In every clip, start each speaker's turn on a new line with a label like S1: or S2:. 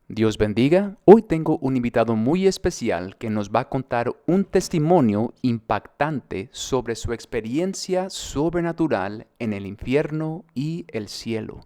S1: Dios bendiga. Hoy tengo un invitado muy especial que nos va a contar un testimonio impactante sobre su experiencia sobrenatural en el infierno y el cielo.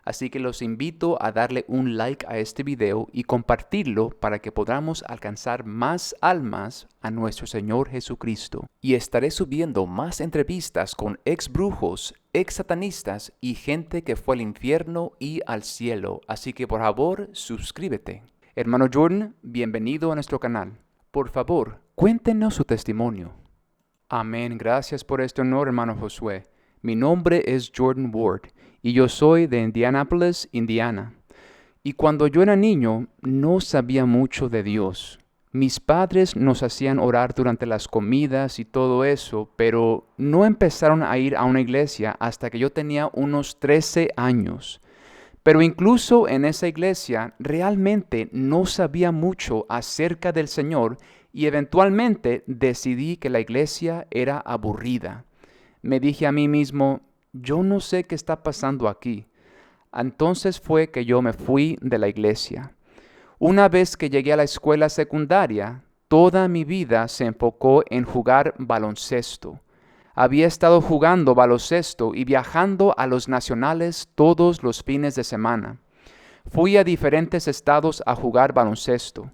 S1: Así que los invito a darle un like a este video y compartirlo para que podamos alcanzar más almas a nuestro Señor Jesucristo. Y estaré subiendo más entrevistas con ex brujos, ex satanistas y gente que fue al infierno y al cielo. Así que por favor, suscríbete. Hermano Jordan, bienvenido a nuestro canal. Por favor, cuéntenos su testimonio. Amén. Gracias por este honor, hermano Josué. Mi nombre es Jordan Ward y yo soy de Indianapolis, Indiana. Y cuando yo era niño, no sabía mucho de Dios. Mis padres nos hacían orar durante las comidas y todo eso, pero no empezaron a ir a una iglesia hasta que yo tenía unos 13 años. Pero incluso en esa iglesia realmente no sabía mucho acerca del Señor y eventualmente decidí que la iglesia era aburrida. Me dije a mí mismo, yo no sé qué está pasando aquí. Entonces fue que yo me fui de la iglesia. Una vez que llegué a la escuela secundaria, toda mi vida se enfocó en jugar baloncesto. Había estado jugando baloncesto y viajando a los nacionales todos los fines de semana. Fui a diferentes estados a jugar baloncesto,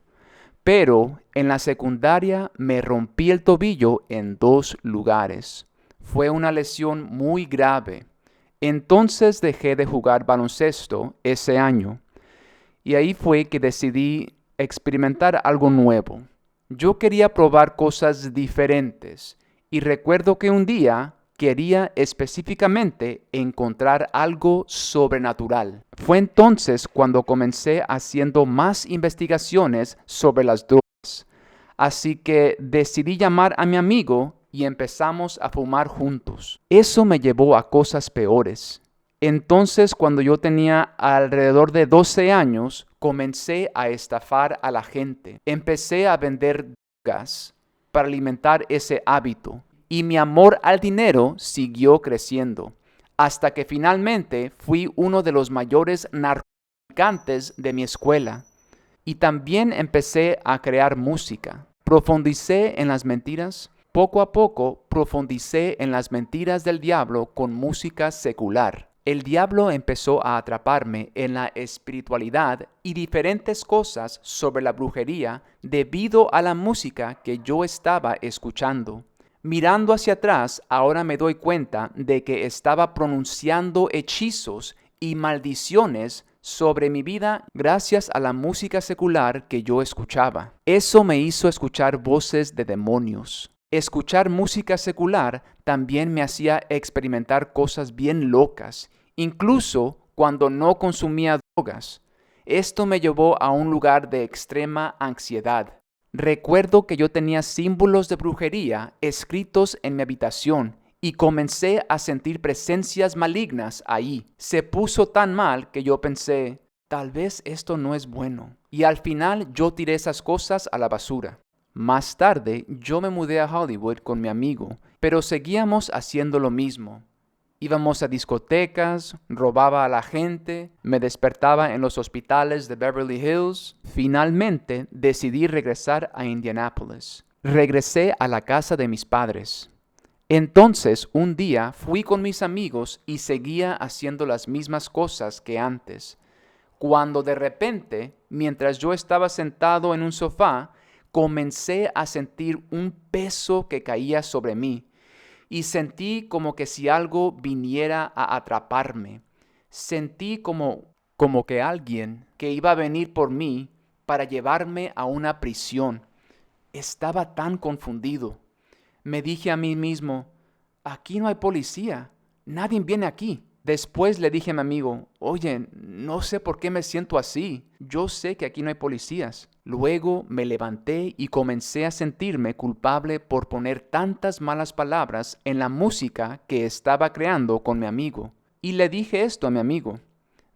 S1: pero en la secundaria me rompí el tobillo en 2 lugares. Fue una lesión muy grave. Entonces dejé de jugar baloncesto ese año. Y ahí fue que decidí experimentar algo nuevo. Yo quería probar cosas diferentes y recuerdo que un día quería específicamente encontrar algo sobrenatural. Fue entonces cuando comencé haciendo más investigaciones sobre las drogas. Así que decidí llamar a mi amigo y empezamos a fumar juntos. Eso me llevó a cosas peores. Entonces, cuando yo tenía alrededor de 12 años, comencé a estafar a la gente. Empecé a vender drogas para alimentar ese hábito. Y mi amor al dinero siguió creciendo, hasta que finalmente fui uno de los mayores narcotraficantes de mi escuela. Y también empecé a crear música. Profundicé en las mentiras. Poco a poco profundicé en las mentiras del diablo con música secular. El diablo empezó a atraparme en la espiritualidad y diferentes cosas sobre la brujería debido a la música que yo estaba escuchando. Mirando hacia atrás, ahora me doy cuenta de que estaba pronunciando hechizos y maldiciones sobre mi vida gracias a la música secular que yo escuchaba. Eso me hizo escuchar voces de demonios. Escuchar música secular también me hacía experimentar cosas bien locas, incluso cuando no consumía drogas. Esto me llevó a un lugar de extrema ansiedad. Recuerdo que yo tenía símbolos de brujería escritos en mi habitación y comencé a sentir presencias malignas ahí. Se puso tan mal que yo pensé, tal vez esto no es bueno. Y al final yo tiré esas cosas a la basura. Más tarde, yo me mudé a Hollywood con mi amigo, pero seguíamos haciendo lo mismo. Íbamos a discotecas, robaba a la gente, me despertaba en los hospitales de Beverly Hills. Finalmente, decidí regresar a Indianapolis. Regresé a la casa de mis padres. Entonces, un día fui con mis amigos y seguía haciendo las mismas cosas que antes. Cuando de repente, mientras yo estaba sentado en un sofá, comencé a sentir un peso que caía sobre mí y sentí como que si algo viniera a atraparme. Sentí como que alguien que iba a venir por mí para llevarme a una prisión. Estaba tan confundido. Me dije a mí mismo, aquí no hay policía, nadie viene aquí. Después le dije a mi amigo, oye, no sé por qué me siento así, yo sé que aquí no hay policías. Luego me levanté y comencé a sentirme culpable por poner tantas malas palabras en la música que estaba creando con mi amigo. Y le dije esto a mi amigo.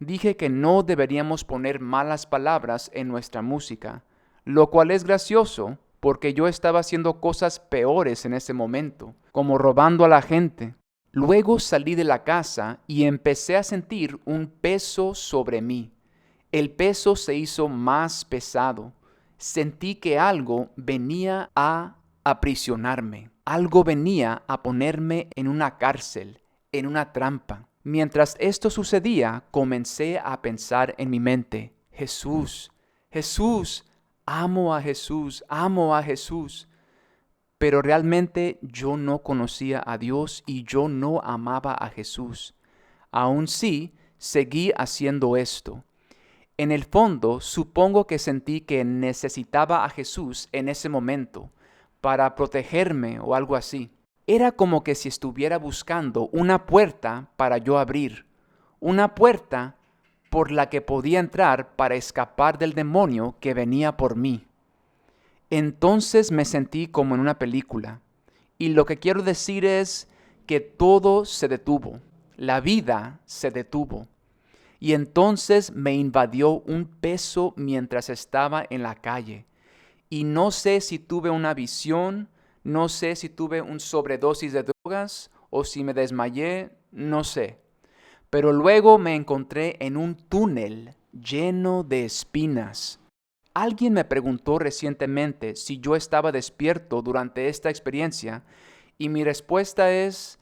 S1: Dije que no deberíamos poner malas palabras en nuestra música, lo cual es gracioso porque yo estaba haciendo cosas peores en ese momento, como robando a la gente. Luego salí de la casa y empecé a sentir un peso sobre mí. El peso se hizo más pesado. Sentí que algo venía a aprisionarme. Algo venía a ponerme en una cárcel, en una trampa. Mientras esto sucedía, comencé a pensar en mi mente: Jesús, Jesús, amo a Jesús, amo a Jesús. Pero realmente yo no conocía a Dios y yo no amaba a Jesús. Aún sí, seguí haciendo esto. En el fondo, supongo que sentí que necesitaba a Jesús en ese momento para protegerme o algo así. Era como que si estuviera buscando una puerta para yo abrir, una puerta por la que podía entrar para escapar del demonio que venía por mí. Entonces me sentí como en una película, y lo que quiero decir es que todo se detuvo, la vida se detuvo. Y entonces me invadió un peso mientras estaba en la calle. Y no sé si tuve una visión, no sé si tuve un sobredosis de drogas o si me desmayé, no sé. Pero luego me encontré en un túnel lleno de espinas. Alguien me preguntó recientemente si yo estaba despierto durante esta experiencia y mi respuesta es: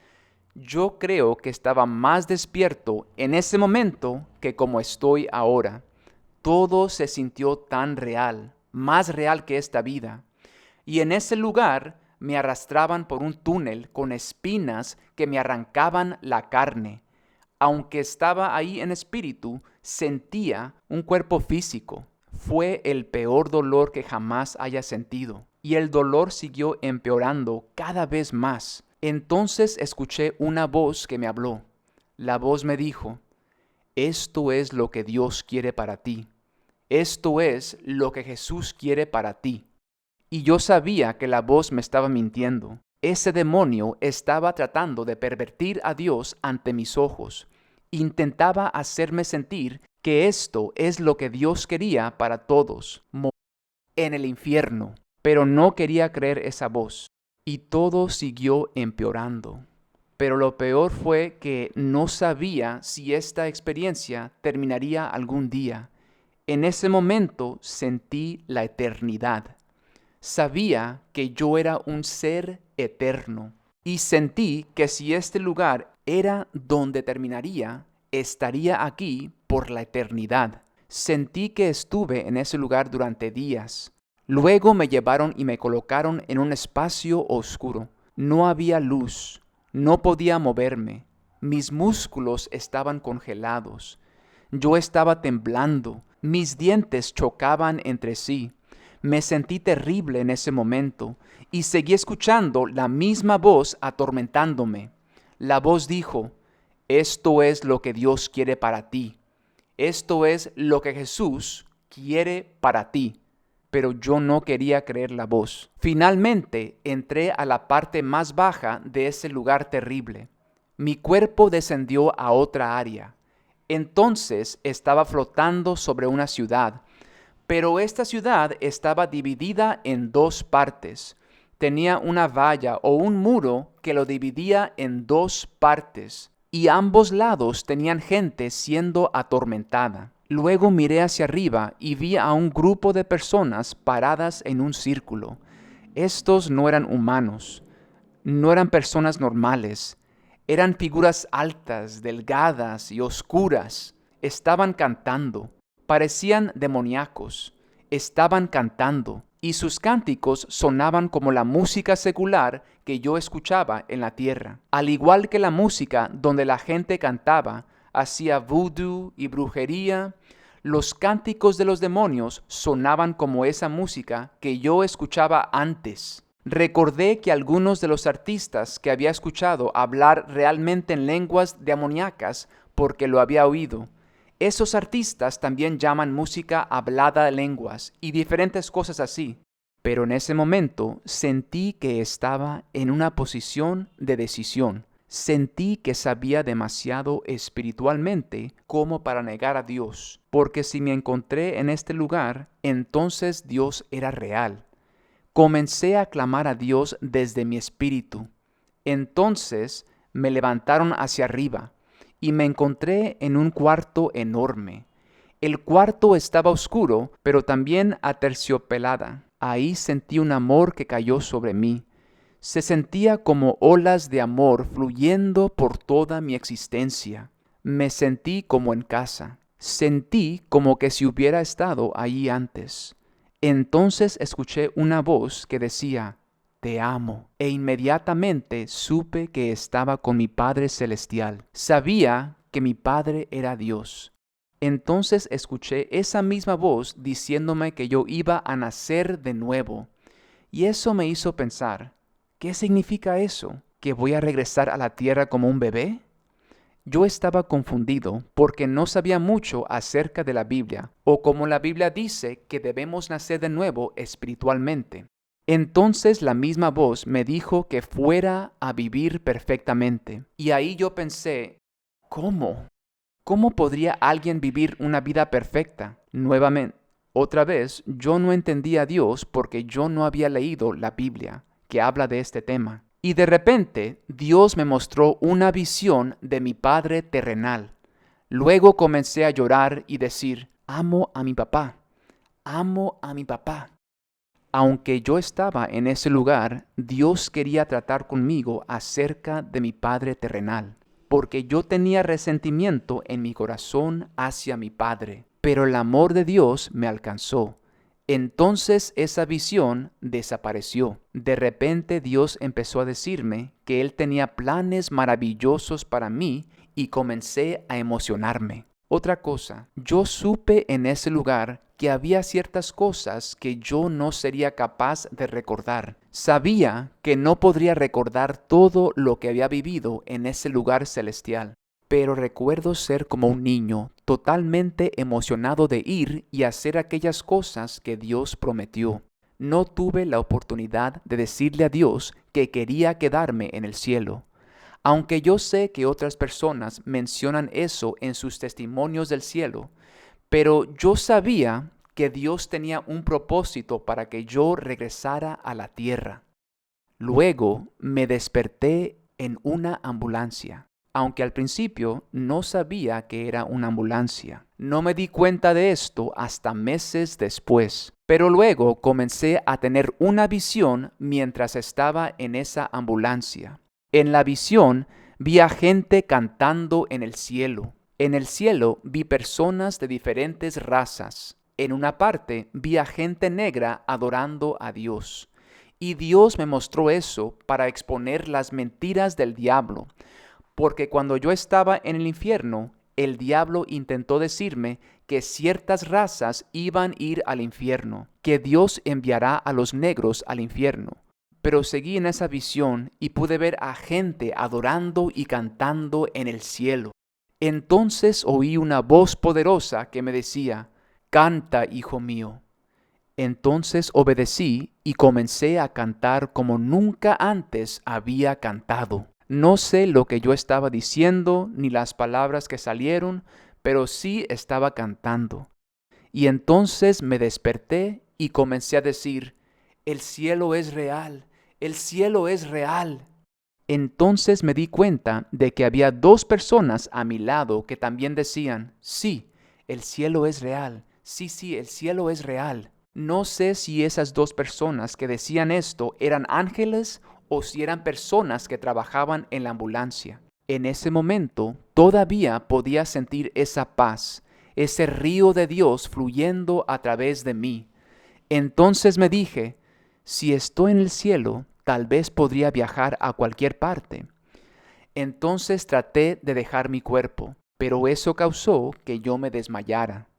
S1: yo creo que estaba más despierto en ese momento que como estoy ahora. Todo se sintió tan real, más real que esta vida. Y en ese lugar me arrastraban por un túnel con espinas que me arrancaban la carne. Aunque estaba ahí en espíritu, sentía un cuerpo físico. Fue el peor dolor que jamás haya sentido. Y el dolor siguió empeorando cada vez más. Entonces escuché una voz que me habló. La voz me dijo: esto es lo que Dios quiere para ti. Esto es lo que Jesús quiere para ti. Y yo sabía que la voz me estaba mintiendo. Ese demonio estaba tratando de pervertir a Dios ante mis ojos. Intentaba hacerme sentir que esto es lo que Dios quería para todos, morir en el infierno. Pero no quería creer esa voz. Y todo siguió empeorando. Pero lo peor fue que no sabía si esta experiencia terminaría algún día. En ese momento sentí la eternidad. Sabía que yo era un ser eterno y sentí que si este lugar era donde terminaría, estaría aquí por la eternidad. Sentí que estuve en ese lugar durante días. Luego me llevaron y me colocaron en un espacio oscuro. No había luz, no podía moverme. Mis músculos estaban congelados. Yo estaba temblando, mis dientes chocaban entre sí. Me sentí terrible en ese momento y seguí escuchando la misma voz atormentándome. La voz dijo: esto es lo que Dios quiere para ti. Esto es lo que Jesús quiere para ti. Pero yo no quería creer la voz. Finalmente entré a la parte más baja de ese lugar terrible. Mi cuerpo descendió a otra área. Entonces estaba flotando sobre una ciudad. Pero esta ciudad estaba dividida en dos partes. Tenía una valla o un muro que lo dividía en dos partes, y ambos lados tenían gente siendo atormentada. Luego miré hacia arriba y vi a un grupo de personas paradas en un círculo. Estos no eran humanos, no eran personas normales, eran figuras altas, delgadas y oscuras. Estaban cantando. Parecían demoníacos, estaban cantando, y sus cánticos sonaban como la música secular que yo escuchaba en la tierra. Al igual que la música donde la gente cantaba, hacía vudú y brujería, los cánticos de los demonios sonaban como esa música que yo escuchaba antes. Recordé que algunos de los artistas que había escuchado hablar realmente en lenguas demoníacas porque lo había oído. Esos artistas también llaman música hablada de lenguas y diferentes cosas así. Pero en ese momento sentí que estaba en una posición de decisión. Sentí que sabía demasiado espiritualmente como para negar a Dios, porque si me encontré en este lugar, entonces Dios era real. Comencé a clamar a Dios desde mi espíritu. Entonces me levantaron hacia arriba y me encontré en un cuarto enorme. El cuarto estaba oscuro, pero también aterciopelada. Ahí sentí un amor que cayó sobre mí. Se sentía como olas de amor fluyendo por toda mi existencia. Me sentí como en casa. Sentí como que si hubiera estado allí antes. Entonces escuché una voz que decía, te amo. E inmediatamente supe que estaba con mi Padre Celestial. Sabía que mi Padre era Dios. Entonces escuché esa misma voz diciéndome que yo iba a nacer de nuevo. Y eso me hizo pensar, ¿qué significa eso? ¿Que voy a regresar a la tierra como un bebé? Yo estaba confundido porque no sabía mucho acerca de la Biblia, o como la Biblia dice que debemos nacer de nuevo espiritualmente. Entonces la misma voz me dijo que fuera a vivir perfectamente. Y ahí yo pensé, ¿cómo? ¿Cómo podría alguien vivir una vida perfecta? Nuevamente, otra vez, yo no entendía a Dios porque yo no había leído la Biblia que habla de este tema. Y de repente, Dios me mostró una visión de mi Padre terrenal. Luego comencé a llorar y decir, amo a mi papá, amo a mi papá. Aunque yo estaba en ese lugar, Dios quería tratar conmigo acerca de mi Padre terrenal, porque yo tenía resentimiento en mi corazón hacia mi Padre, pero el amor de Dios me alcanzó. Entonces esa visión desapareció. De repente Dios empezó a decirme que Él tenía planes maravillosos para mí y comencé a emocionarme. Otra cosa, yo supe en ese lugar que había ciertas cosas que yo no sería capaz de recordar. Sabía que no podría recordar todo lo que había vivido en ese lugar celestial, pero recuerdo ser como un niño, totalmente emocionado de ir y hacer aquellas cosas que Dios prometió. No tuve la oportunidad de decirle a Dios que quería quedarme en el cielo. Aunque yo sé que otras personas mencionan eso en sus testimonios del cielo, pero yo sabía que Dios tenía un propósito para que yo regresara a la tierra. Luego me desperté en una ambulancia, aunque al principio no sabía que era una ambulancia. No me di cuenta de esto hasta meses después, pero luego comencé a tener una visión mientras estaba en esa ambulancia. En la visión vi a gente cantando en el cielo. En el cielo vi personas de diferentes razas. En una parte vi a gente negra adorando a Dios. Y Dios me mostró eso para exponer las mentiras del diablo. Porque cuando yo estaba en el infierno, el diablo intentó decirme que ciertas razas iban a ir al infierno, que Dios enviará a los negros al infierno. Pero seguí en esa visión y pude ver a gente adorando y cantando en el cielo. Entonces oí una voz poderosa que me decía, canta, hijo mío. Entonces obedecí y comencé a cantar como nunca antes había cantado. No sé lo que yo estaba diciendo ni las palabras que salieron, pero sí estaba cantando. Y entonces me desperté y comencé a decir, el cielo es real, el cielo es real. Entonces me di cuenta de que había dos personas a mi lado que también decían, sí, el cielo es real, sí, el cielo es real. No sé si esas dos personas que decían esto eran ángeles o si eran personas que trabajaban en la ambulancia. En ese momento todavía podía sentir esa paz, ese río de Dios fluyendo a través de mí. Entonces me dije, si estoy en el cielo, tal vez podría viajar a cualquier parte. Entonces traté de dejar mi cuerpo, pero eso causó que yo me desmayara.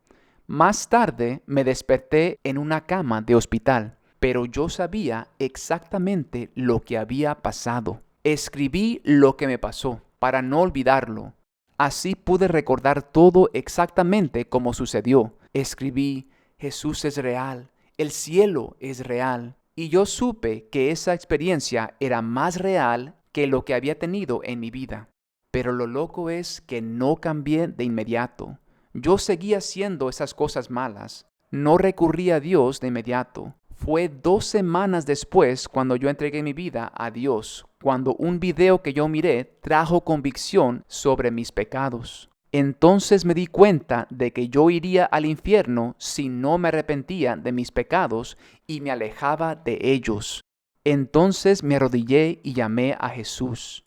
S1: Más tarde me desperté en una cama de hospital, pero yo sabía exactamente lo que había pasado. Escribí lo que me pasó para no olvidarlo. Así pude recordar todo exactamente como sucedió. Escribí, Jesús es real, el cielo es real. Y yo supe que esa experiencia era más real que lo que había tenido en mi vida. Pero lo loco es que no cambié de inmediato. Yo seguía haciendo esas cosas malas. No recurrí a Dios de inmediato. Fue 2 semanas después cuando yo entregué mi vida a Dios, cuando un video que yo miré trajo convicción sobre mis pecados. Entonces me di cuenta de que yo iría al infierno si no me arrepentía de mis pecados y me alejaba de ellos. Entonces me arrodillé y llamé a Jesús.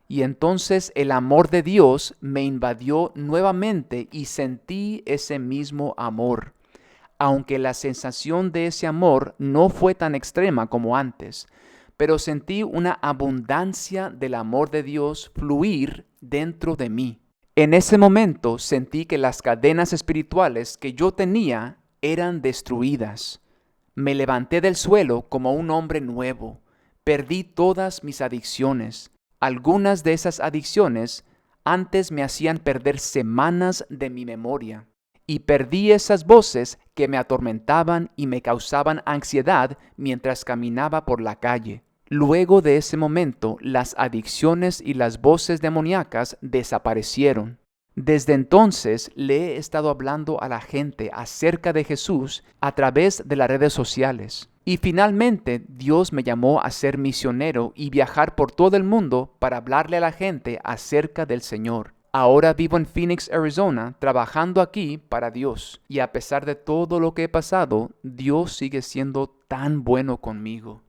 S1: Y entonces el amor de Dios me invadió nuevamente y sentí ese mismo amor, aunque la sensación de ese amor no fue tan extrema como antes, pero sentí una abundancia del amor de Dios fluir dentro de mí. En ese momento sentí que las cadenas espirituales que yo tenía eran destruidas. Me levanté del suelo como un hombre nuevo. Perdí todas mis adicciones. Algunas de esas adicciones antes me hacían perder semanas de mi memoria. Y perdí esas voces que me atormentaban y me causaban ansiedad mientras caminaba por la calle. Luego de ese momento, las adicciones y las voces demoníacas desaparecieron. Desde entonces le he estado hablando a la gente acerca de Jesús a través de las redes sociales. Y finalmente Dios me llamó a ser misionero y viajar por todo el mundo para hablarle a la gente acerca del Señor. Ahora vivo en Phoenix, Arizona, trabajando aquí para Dios. Y a pesar de todo lo que he pasado, Dios sigue siendo tan bueno conmigo.